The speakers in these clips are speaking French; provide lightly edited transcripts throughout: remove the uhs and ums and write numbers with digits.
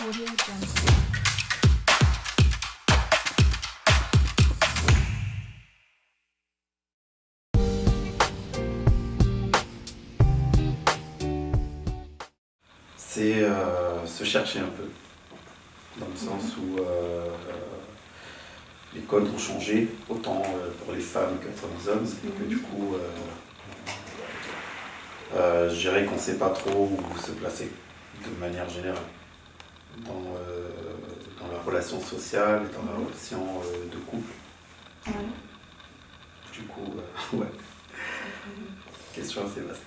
Audio Jungle. C'est se chercher un peu, dans le sens où les codes ont changé, autant pour les femmes que pour les hommes, et que du coup, je dirais qu'on ne sait pas trop où se placer, de manière générale, dans la relation sociale et dans la relation de couple. Ouais. Du coup, ouais, question assez vaste.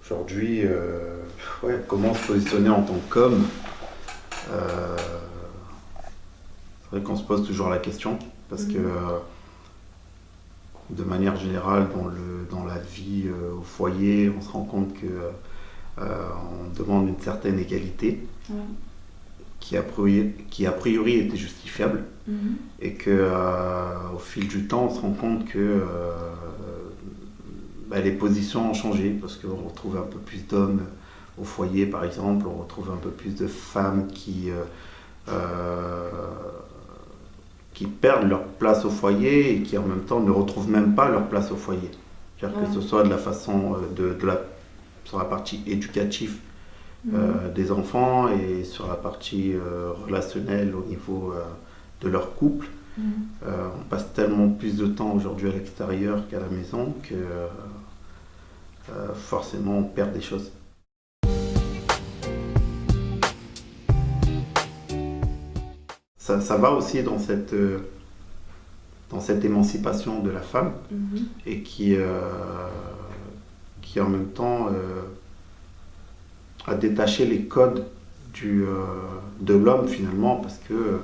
Aujourd'hui, comment se positionner en tant qu'homme? C'est vrai qu'on se pose toujours la question, parce que de manière générale, dans la vie au foyer, on se rend compte qu'on demande une certaine égalité qui a priori était justifiable, et qu'au fil du temps, on se rend compte que les positions ont changé, parce qu'on retrouve un peu plus d'hommes au foyer, par exemple, on retrouve un peu plus de femmes qui perdent leur place au foyer et qui en même temps ne retrouvent même pas leur place au foyer. C'est-à-dire que ce soit de la façon sur la partie éducative des enfants et sur la partie relationnelle au niveau de leur couple. On passe tellement plus de temps aujourd'hui à l'extérieur qu'à la maison que forcément on perd des choses. Ça va aussi dans cette émancipation de la femme et qui en même temps a détaché les codes de l'homme finalement, parce que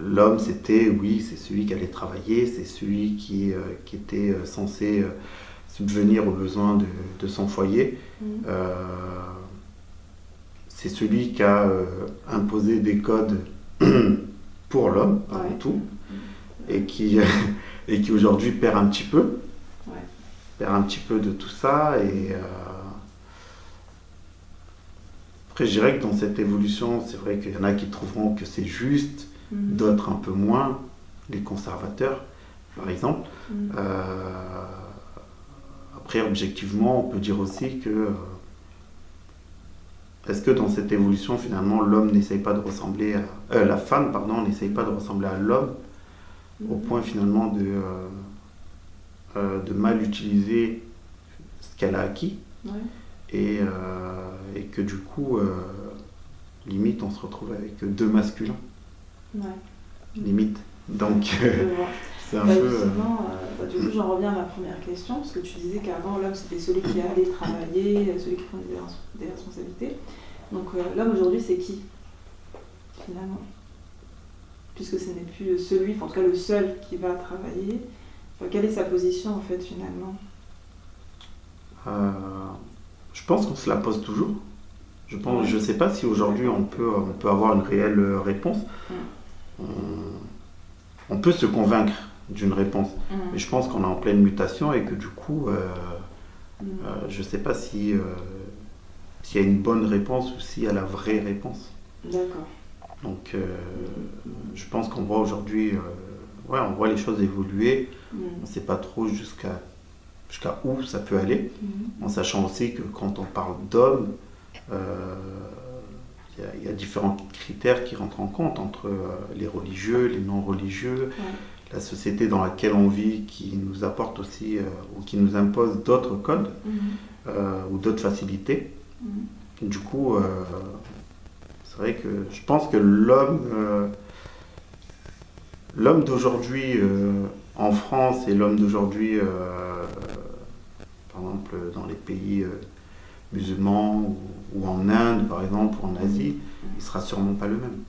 l'homme c'est celui qui allait travailler, c'est celui qui était censé subvenir aux besoins de son foyer. C'est celui qui a imposé des codes pour l'homme avant tout, et qui aujourd'hui perd un petit peu de tout ça. Et après, je dirais que dans cette évolution, c'est vrai qu'il y en a qui trouveront que c'est juste, d'autres un peu moins, les conservateurs par exemple. Après, objectivement, on peut dire aussi que est-ce que dans cette évolution, finalement, l'homme n'essaye pas de ressembler à... la femme, pardon, n'essaye pas de ressembler à l'homme, au point finalement de mal utiliser ce qu'elle a acquis, et que du coup, limite, on se retrouve avec deux masculins. Limite. Donc, c'est un peu... Justement, du coup, j'en reviens à ma première question, parce que tu disais qu'avant, l'homme, c'était celui qui allait travailler, celui qui prenait des responsabilités. Donc, l'homme, aujourd'hui, c'est qui, finalement? Puisque ce n'est plus celui, en tout cas le seul, qui va travailler. Enfin, quelle est sa position, en fait, finalement? Je pense qu'on se la pose toujours. Je ne sais pas si aujourd'hui on peut avoir une réelle réponse. On peut se convaincre d'une réponse, mais je pense qu'on est en pleine mutation et que du coup, je ne sais pas s'il y a une bonne réponse ou s'il y a la vraie réponse. D'accord. Donc, je pense qu'on voit aujourd'hui, on voit les choses évoluer. On ne sait pas trop jusqu'à où ça peut aller, en sachant aussi que quand on parle d'hommes, il y a différents critères qui rentrent en compte entre les religieux, les non-religieux, la société dans laquelle on vit qui nous apporte aussi ou qui nous impose d'autres codes ou d'autres facilités. Du coup, c'est vrai que je pense que l'homme d'aujourd'hui en France et l'homme d'aujourd'hui, par exemple, dans les pays musulmans ou en Inde, par exemple, ou en Asie, il ne sera sûrement pas le même.